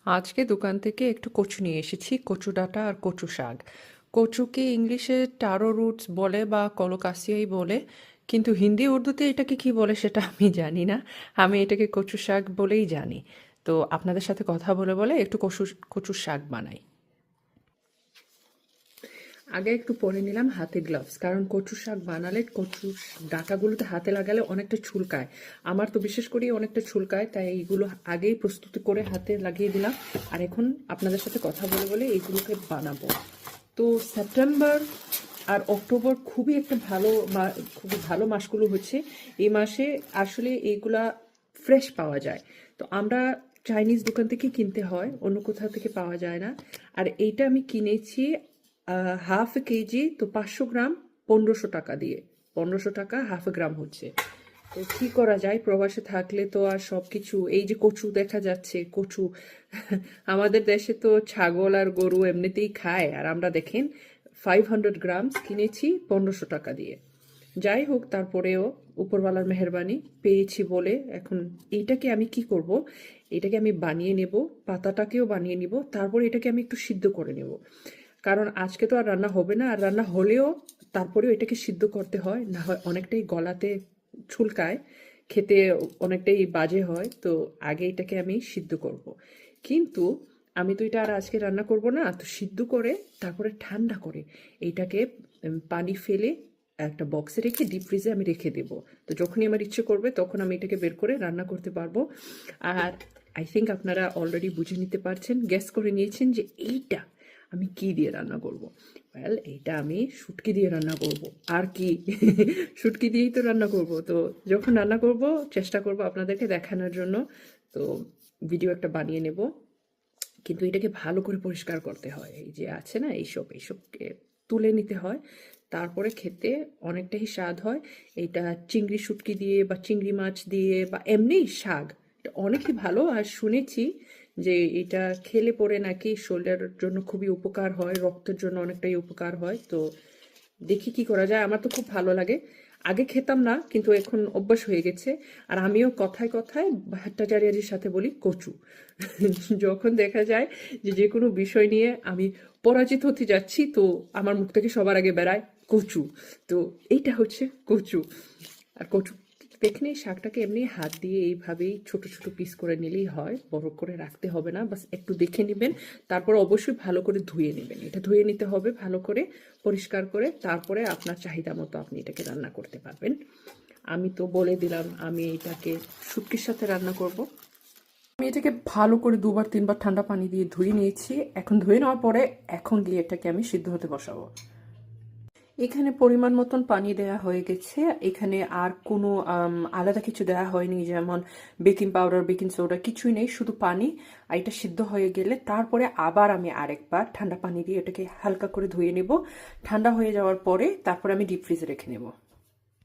আজকে দোকান থেকে একটু কচু নিয়ে এসেছি, কচু ডাঁটা আর কচু শাক। কচুকে ইংলিশে টারো রুটস বলে বা কলোকাসিয়াই বলে, কিন্তু হিন্দি উর্দুতে এটাকে কি বলে সেটা আমি জানি না। আমি এটাকে কচু শাক বলেই জানি। তো আপনাদের সাথে কথা বলে বলে একটু কচুর শাক বানাই। আগে একটু পরে নিলাম হাতে গ্লাভস, কারণ কচু শাক বানালে কচুর ডাঁটাগুলোতে হাতে লাগালে অনেকটা চুলকায়। আমার তো বিশেষ করে অনেকটা চুলকায়, তাই এইগুলো আগেই প্রস্তুতি করে হাতে লাগিয়ে দিলাম। আর এখন আপনাদের সাথে কথা বলে বলে এইগুলোকে বানাবো। তো সেপ্টেম্বর আর অক্টোবর খুবই একটা খুবই ভালো মাসগুলো হচ্ছে। এই মাসে আসলে এইগুলা ফ্রেশ পাওয়া যায়। তো আমরা চাইনিজ দোকান থেকে কিনতে হয়, অন্য কোথাও থেকে পাওয়া যায় না। আর এইটা আমি কিনেছি হাফ কেজি, তো 500 গ্রাম 1500 টাকা দিয়ে। 1500 টাকা হাফ গ্রাম হচ্ছে। তো কি করা যায়, প্রবাসে থাকলে তো আর সবকিছু, এই যে কচু দেখা যাচ্ছে, কচু আমাদের দেশে তো ছাগল আর গরু এমনিতেই খায়, আর আমরা দেখেন 500 গ্রাম কিনেছি 1500 টাকা দিয়ে। যাই হোক, তারপরেও উপরওয়ালার মেহেরবানি পেয়েছি বলে এখন এইটাকে আমি কি করব, এটাকে আমি বানিয়ে নেব, পাতাটাকেও বানিয়ে নিব, তারপরে এটাকে আমি একটু সিদ্ধ করে নেব। কারণ আজকে তো আর রান্না হবে না, আর রান্না হলেও তারপরেও এটাকে সিদ্ধ করতে হয়, না হয় অনেকটাই গলাতে চুলকায়, খেতে অনেকটাই বাজে হয়। তো আগে এটাকে আমি সিদ্ধ করব। কিন্তু আমি তো এটা আর আজকে রান্না করব না, তো সিদ্ধ করে তারপরে ঠান্ডা করে এইটাকে পানি ফেলে একটা বক্সে রেখে ডিপ ফ্রিজে আমি রেখে দেব। তো যখনই আমার ইচ্ছে করবে তখন আমি এটাকে বের করে রান্না করতে পারবো। আর আই থিঙ্ক আপনারা অলরেডি বুঝে নিতে পারছেন, গেস করে নিয়েছেন যে এইটা আমি কি দিয়ে রান্না করব। ওয়েল, এইটা আমি শুটকি দিয়ে রান্না করব। আর কি শুটকি দিয়েই তো রান্না করব। তো যখন রান্না করব চেষ্টা করব আপনাদেরকে দেখানোর জন্য। তো ভিডিও একটা বানিয়ে নেব, কিন্তু এটাকে ভালো করে পরিষ্কার করতে হয়। এই যে আছে না এইসবকে তুলে নিতে হয়, তারপরে খেতে অনেকটাই স্বাদ হয়। এটা চিংড়ি শুটকি দিয়ে বা চিংড়ি মাছ দিয়ে বা এমনি শাক, এটা অনেকই ভালো। আর শুনেছি যে এটা খেলে পরে নাকি শরীরের জন্য খুবই উপকার হয়, রক্তের জন্য অনেকটাই উপকার হয়। তো দেখি কি করা যায়, আমার তো খুব ভালো লাগে। আগে খেতাম না, কিন্তু এখন অভ্যাস হয়ে গেছে। আর আমিও কথায় কথায় ভট্টাচার্যের সাথে বলি কচু। যখন দেখা যায় যে যে কোনো বিষয় নিয়ে আমি পরাজিত হতে যাচ্ছি, তো আমার মুখ থেকে সবার আগে বেড়ায় কচু। তো এইটা হচ্ছে কচু। আর কচু দেখলে শাকটাকে এমনি হাত দিয়ে এইভাবেই ছোট ছোট পিস করে নিলেই হয়, বড় করে রাখতে হবে না, বাস একটু দেখে নেবেন। তারপর অবশ্যই ভালো করে ধুয়ে নেবেন, এটা ধুয়ে নিতে হবে ভালো করে, পরিষ্কার করে। তারপরে আপনার চাহিদা মতো আপনি এটাকে রান্না করতে পারবেন। আমি তো বলে দিলাম আমি এটাকে শুটকির সাথে রান্না করব। আমি এটাকে ভালো করে 2-3 বার ঠান্ডা পানি দিয়ে ধুয়ে নিয়েছি। এখন ধুয়ে নেওয়ার পরে এখন গিয়ে এটাকে আমি সিদ্ধ হতে বসাবো। এখানে পরিমাণ মতন পানি দেয়া হয়ে গেছে। এখানে আর কোনো আলাদা কিছু দেওয়া হয়নি, যেমন বেকিং পাউডার, বেকিং সোডা, কিছুই নেই, শুধু পানি। আর এটা সিদ্ধ হয়ে গেলে তারপরে আবার আমি আরেকবার ঠান্ডা পানি দিয়ে এটাকে হালকা করে ধুয়ে নেব। ঠান্ডা হয়ে যাওয়ার পরে তারপরে আমি ডিপ ফ্রিজে রেখে নেব।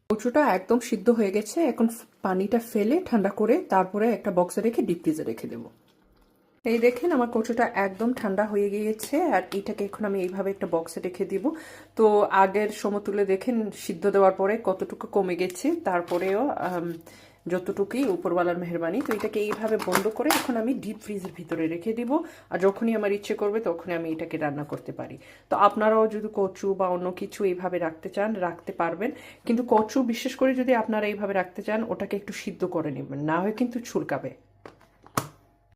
কচুটা একদম সিদ্ধ হয়ে গেছে, এখন পানিটা ফেলে ঠান্ডা করে তারপরে একটা বক্সে রেখে ডিপ ফ্রিজে রেখে দেবো। এই দেখেন আমার কচুটা একদম ঠান্ডা হয়ে গিয়েছে, আর এটাকে এখন আমি এইভাবে একটা বক্সে রেখে দিব। তো আগের সমতুলে দেখেন সিদ্ধ দেওয়ার পরে কতটুকু কমে গেছে, তারপরেও যতটুকুই উপরওয়ালার মেহরবানি। তো এটাকে এইভাবে বন্ধ করে এখন আমি ডিপ ফ্রিজের ভিতরে রেখে দিব। আর যখনই আমার ইচ্ছে করবে তখনই আমি এটাকে রান্না করতে পারি। তো আপনারাও যদি কচু বা অন্য কিছু এইভাবে রাখতে চান রাখতে পারবেন, কিন্তু কচু বিশেষ করে যদি আপনারা এইভাবে রাখতে চান ওটাকে একটু সিদ্ধ করে নেবেন, না হয় কিন্তু ছুলকাবে।